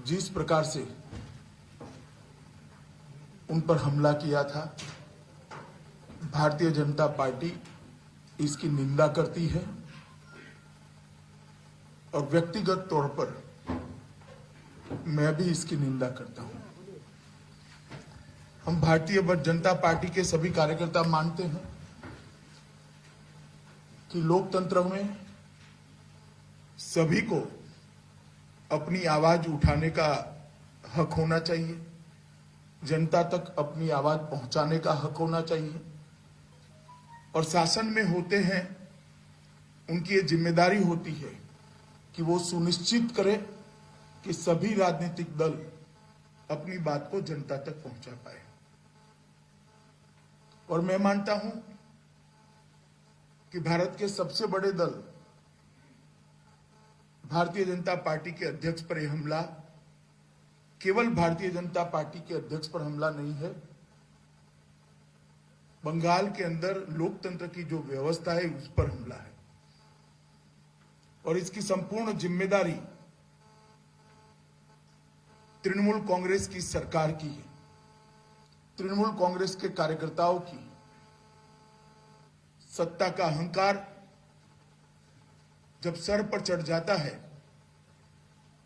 जिस प्रकार से उन पर हमला किया था, भारतीय जनता पार्टी इसकी निंदा करती है और व्यक्तिगत तौर पर मैं भी इसकी निंदा करता हूं। हम भारतीय जनता पार्टी के सभी कार्यकर्ता मानते हैं कि लोकतंत्र में सभी को अपनी आवाज उठाने का हक होना चाहिए, जनता तक अपनी आवाज पहुंचाने का हक होना चाहिए और शासन में होते हैं उनकी ये जिम्मेदारी होती है कि वो सुनिश्चित करें कि सभी राजनीतिक दल अपनी बात को जनता तक पहुंचा पाए। और मैं मानता हूं कि भारत के सबसे बड़े दल भारतीय जनता पार्टी के अध्यक्ष पर यह हमला केवल भारतीय जनता पार्टी के अध्यक्ष पर हमला नहीं है, बंगाल के अंदर लोकतंत्र की जो व्यवस्था है उस पर हमला है और इसकी संपूर्ण जिम्मेदारी तृणमूल कांग्रेस की सरकार की है, तृणमूल कांग्रेस के कार्यकर्ताओं की। सत्ता का अहंकार जब सर पर चढ़ जाता है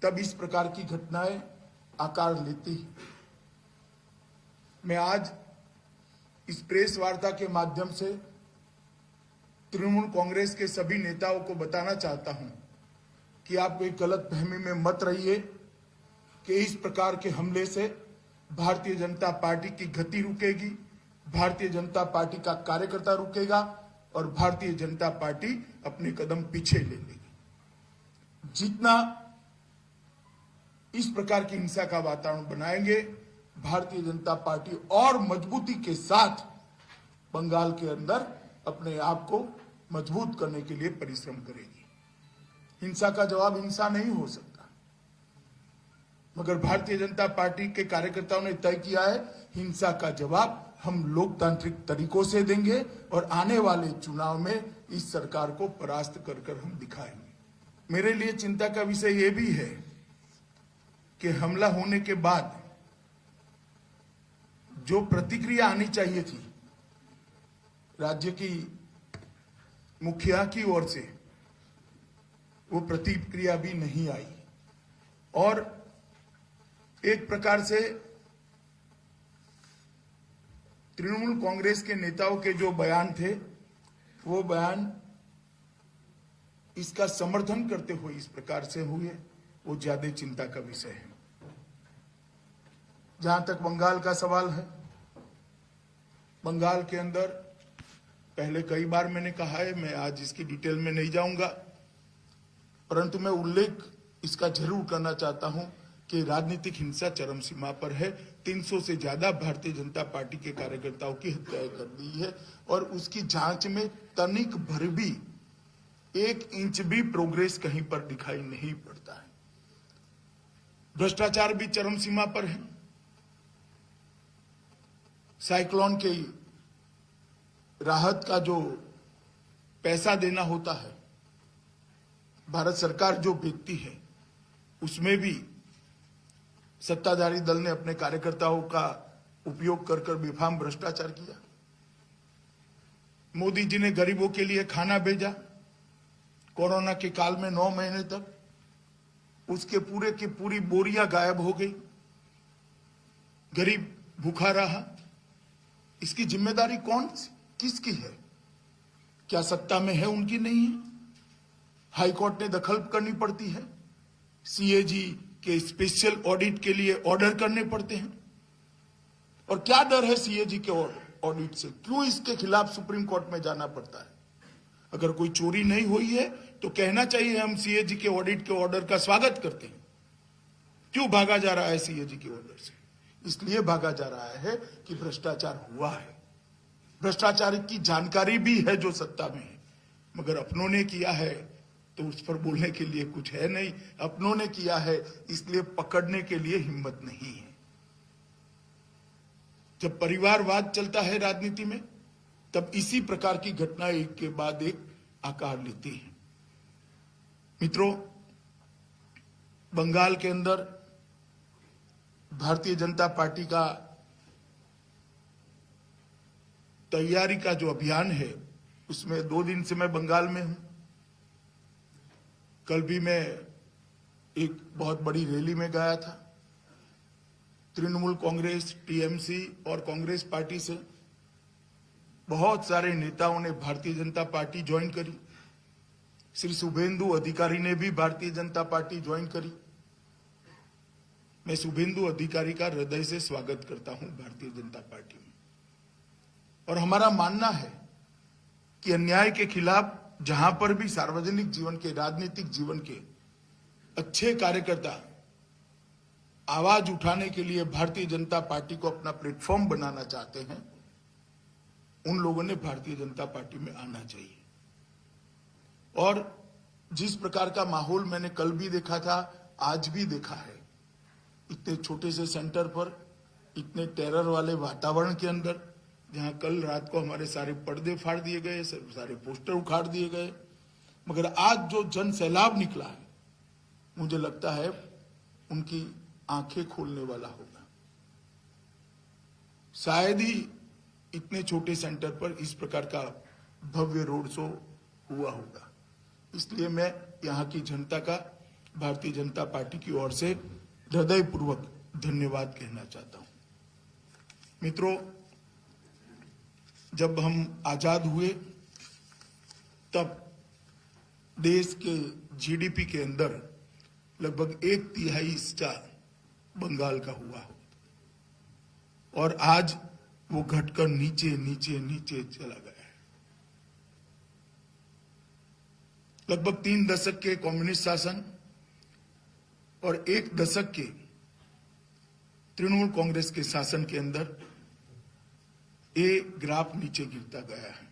तब इस प्रकार की घटनाएं आकार लेती है। मैं आज इस प्रेस वार्ता के माध्यम से तृणमूल कांग्रेस के सभी नेताओं को बताना चाहता हूं कि आप कोई गलतफहमी में मत रहिए कि इस प्रकार के हमले से भारतीय जनता पार्टी की गति रुकेगी, भारतीय जनता पार्टी का कार्यकर्ता रुकेगा और भारतीय जनता पार्टी अपने कदम पीछे ले लेगी। जितना इस प्रकार की हिंसा का वातावरण बनाएंगे, भारतीय जनता पार्टी और मजबूती के साथ बंगाल के अंदर अपने आप को मजबूत करने के लिए परिश्रम करेगी। हिंसा का जवाब हिंसा नहीं हो सकता, मगर भारतीय जनता पार्टी के कार्यकर्ताओं ने तय किया है हिंसा का जवाब हम लोकतांत्रिक तरीकों से देंगे और आने वाले चुनाव में इस सरकार को परास्त कर हम दिखाएंगे। मेरे लिए चिंता का विषय यह भी है कि हमला होने के बाद जो प्रतिक्रिया आनी चाहिए थी राज्य की मुखिया की ओर से, वो प्रतिक्रिया भी नहीं आई और एक प्रकार से तृणमूल कांग्रेस के नेताओं के जो बयान थे वो बयान इसका समर्थन करते हुए इस प्रकार से हुए, वो ज्यादा चिंता का विषय है। जहां तक बंगाल का सवाल है, बंगाल के अंदर पहले कई बार मैंने कहा है, मैं आज इसकी डिटेल में नहीं जाऊंगा, परंतु मैं उल्लेख इसका जरूर करना चाहता हूं कि राजनीतिक हिंसा चरम सीमा पर है। 300 से ज्यादा भारतीय जनता पार्टी के कार्यकर्ताओं की हत्याएं कर दी है और उसकी जांच में तनिक भर भी 1 इंच भी प्रोग्रेस कहीं पर दिखाई नहीं पड़ता है। भ्रष्टाचार भी चरम सीमा पर है। साइक्लोन के राहत का जो पैसा देना होता है, भारत सरकार जो भेजती है, उसमें भी सत्ताधारी दल ने अपने कार्यकर्ताओं का उपयोग कर बेफाम भ्रष्टाचार किया। मोदी जी ने गरीबों के लिए खाना भेजा कोरोना के काल में 9 महीने तक, उसके पूरे की पूरी बोरियां गायब हो गई, गरीब भूखा रहा। इसकी जिम्मेदारी किसकी है? क्या सत्ता में है उनकी नहीं है? हाईकोर्ट ने दखल करनी पड़ती है, सीएजी के स्पेशल ऑडिट के लिए ऑर्डर करने पड़ते हैं। और क्या डर है सीएजी के ऑडिट से? क्यों इसके खिलाफ सुप्रीम कोर्ट में जाना पड़ता है? अगर कोई चोरी नहीं हुई है तो कहना चाहिए हम सीएजी के ऑडिट के ऑर्डर का स्वागत करते हैं। क्यों भागा जा रहा है सीएजी के ऑर्डर से? इसलिए भागा जा रहा है कि भ्रष्टाचार हुआ है, भ्रष्टाचार की जानकारी भी है जो सत्ता में है, मगर अपनों ने किया है तो उस पर बोलने के लिए कुछ है नहीं। अपनों ने किया है इसलिए पकड़ने के लिए हिम्मत नहीं है। जब परिवारवाद चलता है राजनीति में, तब इसी प्रकार की घटना एक के बाद एक आकार लेती है। मित्रों, बंगाल के अंदर भारतीय जनता पार्टी का तैयारी का जो अभियान है उसमें 2 दिन से मैं बंगाल में हूं। कल भी मैं एक बहुत बड़ी रैली में गया था। तृणमूल कांग्रेस, टीएमसी और कांग्रेस पार्टी से बहुत सारे नेताओं ने भारतीय जनता पार्टी ज्वाइन करी। श्री शुभेंदु अधिकारी ने भी भारतीय जनता पार्टी ज्वाइन करी। मैं शुभेंदु अधिकारी का हृदय से स्वागत करता हूं भारतीय जनता पार्टी में। और हमारा मानना है कि अन्याय के खिलाफ जहां पर भी सार्वजनिक जीवन के, राजनीतिक जीवन के अच्छे कार्यकर्ता आवाज उठाने के लिए भारतीय जनता पार्टी को अपना प्लेटफॉर्म बनाना चाहते हैं, उन लोगों ने भारतीय जनता पार्टी में आना चाहिए। और जिस प्रकार का माहौल मैंने कल भी देखा था, आज भी देखा है, इतने छोटे से सेंटर पर, इतने टेरर वाले वातावरण के अंदर, जहां कल रात को हमारे सारे पर्दे फाड़ दिए गए, सारे पोस्टर उखाड़ दिए गए, मगर आज जो जन सैलाब निकला है, मुझे लगता है उनकी आंखें खोलने वाला होगा। शायद ही इतने छोटे सेंटर पर इस प्रकार का भव्य रोड शो हुआ होगा। इसलिए मैं यहां की जनता का भारतीय जनता पार्टी की ओर से हृदयपूर्वक धन्यवाद कहना चाहता हूं। मित्रों, जब हम आजाद हुए तब देश के जीडीपी के अंदर लगभग 1/3 हिस्सा बंगाल का हुआ, और आज वो घटकर नीचे नीचे नीचे चला गया है। लगभग 3 दशक के कम्युनिस्ट शासन और 1 दशक के तृणमूल कांग्रेस के शासन के अंदर ये ग्राफ नीचे गिरता गया है।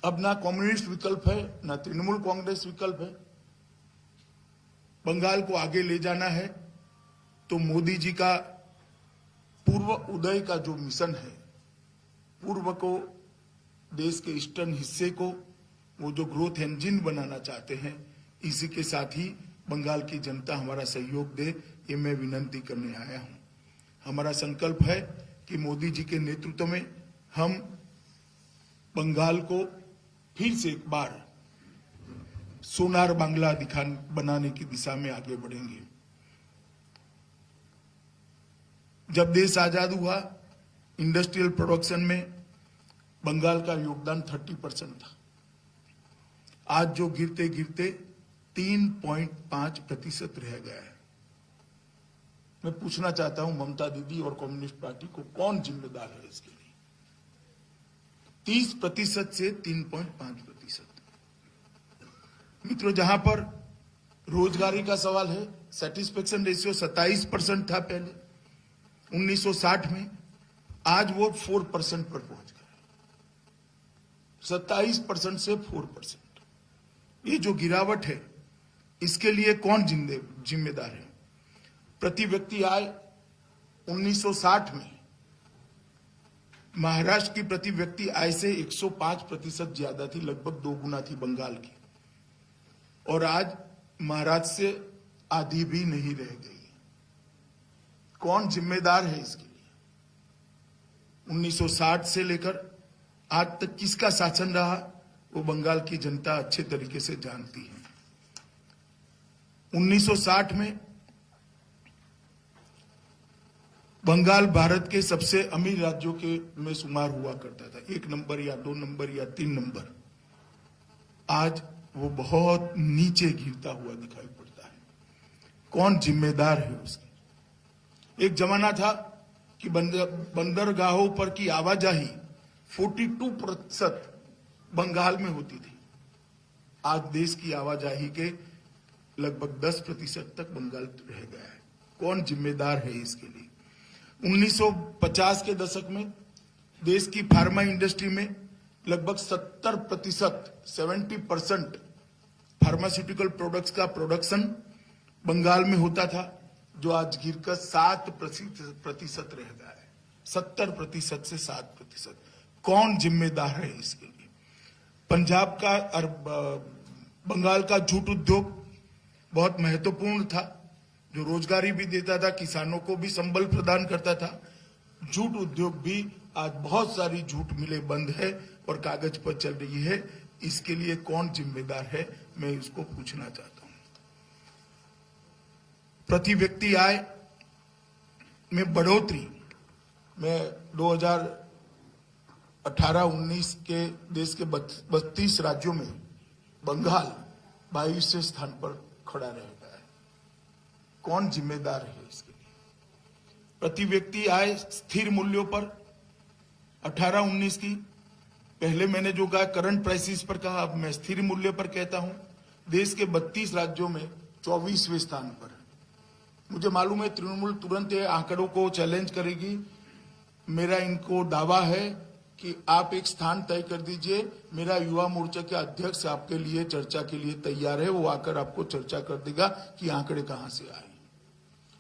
अब ना कम्युनिस्ट विकल्प है, ना तृणमूल कांग्रेस विकल्प है। बंगाल को आगे ले जाना है तो मोदी जी का पूर्व उदय का जो मिशन है, पूर्व को, देश के ईस्टर्न हिस्से को वो जो ग्रोथ इंजन बनाना चाहते हैं, इसी के साथ ही बंगाल की जनता हमारा सहयोग दे, ये मैं विनती करने आया हूं। हमारा संकल्प है कि मोदी जी के नेतृत्व में हम बंगाल को फिर से एक बार सोनार बांग्ला बनाने की दिशा में आगे बढ़ेंगे। जब देश आजाद हुआ, इंडस्ट्रियल प्रोडक्शन में बंगाल का योगदान 30% था। आज जो गिरते गिरते 3.5% रह गया है। मैं पूछना चाहता हूं ममता दीदी और कम्युनिस्ट पार्टी को, कौन जिम्मेदार है इसके लिए? 30% से 3.5%। मित्रों, जहां पर रोजगारी का सवाल है, सेटिस्फेक्शन रेशियो 27% था पहले 1960 में, आज वो 4% पर पहुंच गया। 27% से 4%। ये जो गिरावट है, इसके लिए कौन जिम्मेदार है? प्रति व्यक्ति आय 1960 में महाराष्ट्र की प्रति व्यक्ति आय से 105% ज्यादा थी, लगभग 2 गुना थी बंगाल की, और आज महाराष्ट्र से आधी भी नहीं रह गई। कौन जिम्मेदार है इसके लिए? 1960 से लेकर आज तक किसका शासन रहा, वो बंगाल की जनता अच्छे तरीके से जानती है। 1960 में बंगाल भारत के सबसे अमीर राज्यों के में शुमार हुआ करता था, 1 नंबर या 2 नंबर या 3 नंबर। आज वो बहुत नीचे गिरता हुआ दिखाई पड़ता है। कौन जिम्मेदार है उसके? एक जमाना था कि बंदरगाहों पर की आवाजाही 42% बंगाल में होती थी। आज देश की आवाजाही के लगभग 10% तक बंगाल रह गया है। कौन जिम्मेदार है इसके लिए? 1950 के दशक में देश की फार्मा इंडस्ट्री में लगभग 70% फार्मास्यूटिकल प्रोडक्ट्स का प्रोडक्शन बंगाल में होता था, जो आज गिरकर 7% रह गया है। 70% से 7%। कौन जिम्मेदार है इसके लिए? पंजाब का और बंगाल का जूट उद्योग बहुत महत्वपूर्ण था, जो रोजगारी भी देता था, किसानों को भी संबल प्रदान करता था। जूट उद्योग भी आज बहुत सारी जूट मिलें बंद है और कागज पर चल रही है। इसके लिए कौन जिम्मेदार है, मैं इसको पूछना चाहता हूं। प्रति व्यक्ति आय में बढ़ोतरी में 2018-19 के देश के 32 राज्यों में बंगाल 22वें स्थान पर खड़ा रह गया है। कौन जिम्मेदार है इसके लिए? प्रति व्यक्ति आय स्थिर मूल्यों पर 18-19 की, पहले मैंने जो कहा करंट प्राइसेस पर कहा, अब मैं स्थिर मूल्य पर कहता हूं, देश के 32 राज्यों में 24वें स्थान पर है। मुझे मालूम है तृणमूल तुरंत ये आंकड़ों को चैलेंज करेगी। मेरा इनको दावा है कि आप एक स्थान तय कर दीजिए, मेरा युवा मोर्चा के अध्यक्ष आपके लिए चर्चा के लिए तैयार है। वो आकर आपको चर्चा कर देगा कि आंकड़े कहां से आए।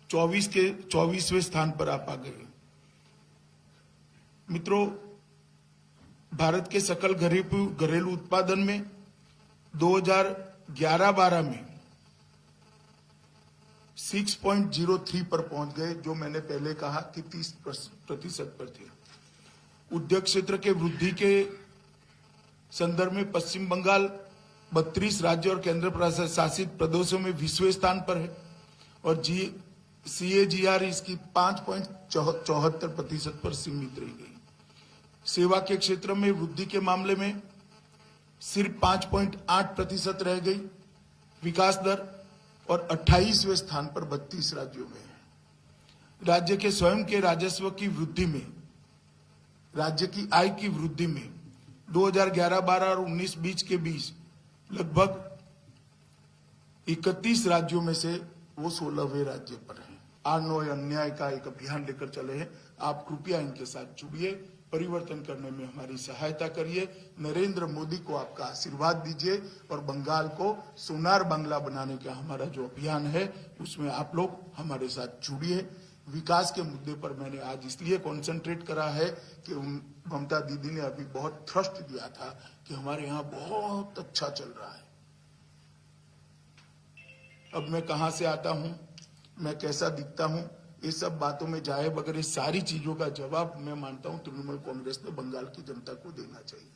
24वें स्थान पर आप आ गए। मित्रों, भारत के सकल घरेलू उत्पादन में 2011-12 में 6.03 पर पहुंच गए, जो मैंने पहले कहा कि 30% पर थे। उद्योग क्षेत्र के वृद्धि के संदर्भ में पश्चिम बंगाल 32 राज्य और केंद्र शासित प्रदेशों में 20वें स्थान पर है और CAGR इसकी 5.74% पर सीमित रह गई। सेवा के क्षेत्र में वृद्धि के मामले में सिर्फ 5.8% रह गई। विकास दर और 28वें स्थान पर 32 राज्यों में है। राज्य के स्वयं के राजस्व की वृद्धि में, राज्य की आय की वृद्धि में 2011-12 और 19-20 के बीच लगभग 31 राज्यों में से वो 16वें राज्य पर है। आनो अन्याय का एक अभियान लेकर चले हैं। आप कृपया इनके साथ जुड़िए, परिवर्तन करने में हमारी सहायता करिए। नरेंद्र मोदी को आपका आशीर्वाद दीजिए और बंगाल को सोनार बांग्ला बनाने का हमारा जो अभियान है उसमें आप लोग हमारे साथ जुड़िए। विकास के मुद्दे पर मैंने आज इसलिए कॉन्सेंट्रेट करा है कि ममता दीदी ने अभी बहुत थ्रस्ट दिया था कि हमारे यहाँ बहुत अच्छा चल रहा है। अब मैं कहां से आता हूं, मैं कैसा दिखता हूं, ये सब बातों में जाए बगैर ये सारी चीजों का जवाब मैं मानता हूं तृणमूल कांग्रेस ने बंगाल की जनता को देना चाहिए।